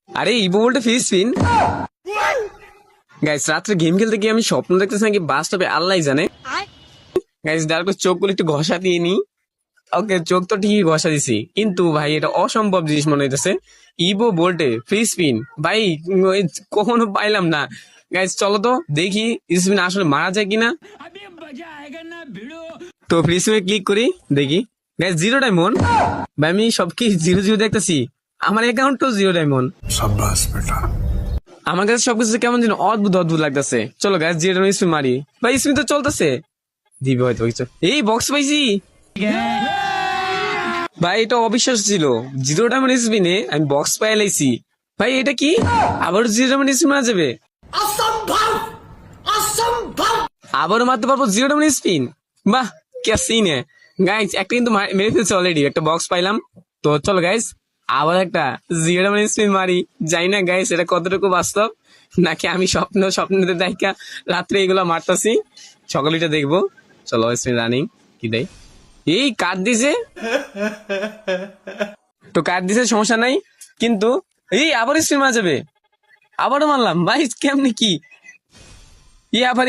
আরে ইভো বলতে free spin. Guys রাত্রে গেম খেলতে গিয়ে আমি স্বপ্ন দেখতেছি নাকি বাস্তবে আল্লাহ জানে। গাইস ডাইরেক্ট চোখগুলো একটু ঘষা দিয়ে নি। ওকে চোখ তো ঠিকই ঘষা দিছি, কিন্তু ভাই এটা অসম্ভব জিনিস মনে হইতেছে। ইভো ভোল্টে ফ্রি স্পিন ভাই, ওই কখনো পাইলাম না। গাইস চলো তো দেখি স্পিন আসলে মারা যায় কিনা। তো ফ্রি স্পিনে ক্লিক করি দেখি। Guys 0 diamond. ভাই আমি সব কি 0 0 দেখতেছি, আমার অ্যাকাউন্ট তো 0 ডায়মন্ড। शाबाश बेटा। আমার কাছে সবকিছু কেমন যেন অদ্ভুত অদ্ভুত লাগতেছে। চলো গাইস 0 ডায়মন্ড স্পিন মারি। ভাই স্পিন তো চলতেছে, দিবে হয়তো কিছু। এই বক্স পাইছি ভাই, এটা অবিশ্বাস ছিল। 0 ডায়মন্ড স্পিনে আমি বক্স পাই লাইছি। ভাই এটা কি, আবার 0 ডায়মন্ড স্পিন মারা যাবে? আবারও মারতে পারবো 0 ডায়মন্ড স্পিন? বাহ কে সিনে। গাইস একটা কিন্তু মেরে ফেলছে অলরেডি, একটা বক্স পাইলাম। তো চলো গাইস আবার একটা 0 ডায়মন্ড স্পিন মারি। যাই না গাইস এটা কতটুকু বাস্তব, নাকি আমি স্বপ্নতে দেখা রাত্রে এগুলো মারতাছি। সকালটা দেখবো। চলো স্পিন রানিং কি দেয়। এই কার্ড দিছে, তো কার্ড দিছে সমস্যা নাই, কিন্তু এই আবার স্পিন মারা যাবে। আবারও মারলাম ভাই, কেমনি কি আবার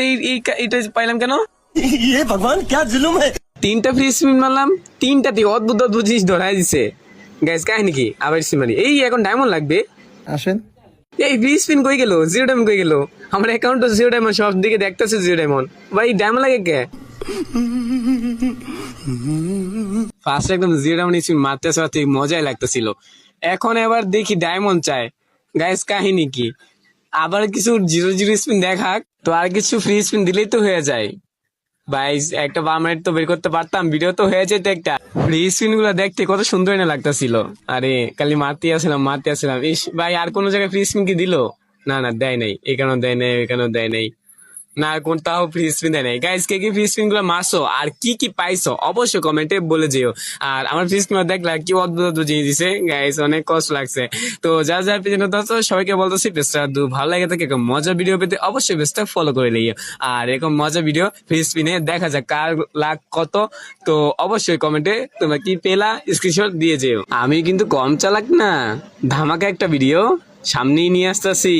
এইটা পাইলাম কেন? ये भगवान क्या जुलुम है। 3টা ফ্রি স্পিন মারলাম, 3টাতে অদ্ভুত অদ্ভুত জিনিস ধরাই দিছে। গাইস কাহিনী কি, আবার স্পিন মারি। এই এখন ডায়মন্ড লাগবে। আসেন। এই ফ্রি স্পিন কই গেল, 0 ডায়মন্ড কই গেল? আমার অ্যাকাউন্ট তো 0 ডায়মন্ড, সব দিকে দেখতেছে 0 ডায়মন্ড। ভাই ডায়মন্ড লাগে কে? ফার্স্ট একদম 0 ডায়মন্ড স্পিন মারতে মজাই লাগতেছিল। এখন এবার দেখি ডায়মন্ড চাই। গাইস কাহিনী কি, আবার কিছু 0 0 স্পিন দেখাক, তো আর কিছু ফ্রি স্পিন দিলেই তো হয়ে যায়। ভাই একটা পার্মানেন্ট তো বের করতে পারতাম, ভিডিও তো হয়ে যেত একটা। ফ্রি স্পিন গুলো দেখতে কত সুন্দর না লাগতেছিল। আরে খালি মারতে আসছিলাম। ইস ভাই আর কোন জায়গায় ফ্রি স্পিন কি দিল? না না দেয় নাই, এখানেও দেয় নাই, এখানেও দেয় নাই। না কোন তাও ফ্রি স্পিন দেয় নাই। গাইস কে কি ফ্রি স্পিন গুলো মারছো আর কি কি পাইছো অবশ্যই কমেন্টে বলে যেও। আর আমার ফ্রি স্পিন দেখলা কি অদ্ভুত অদ্ভুত জিনিস দিছে। গাইস অনেক কষ্ট লাগছে। তো যারা পেছনে আছো সবাইকে বলতেছি পেজটা ভালো লাগে থাকে এরকম মজার ভিডিও পেতে অবশ্যই পেজটা ফলো করে নিও। আর এরকম মজার ভিডিও ফ্রি স্পিনে দেখা যাক কার লাখ কত। তো অবশ্যই কমেন্টে তোমরা কি পেলা স্ক্রিনশট দিয়ে যেও। আমি কিন্তু কম চালাক না, ধামাকা একটা ভিডিও সামনেই নিয়ে আসতেছি।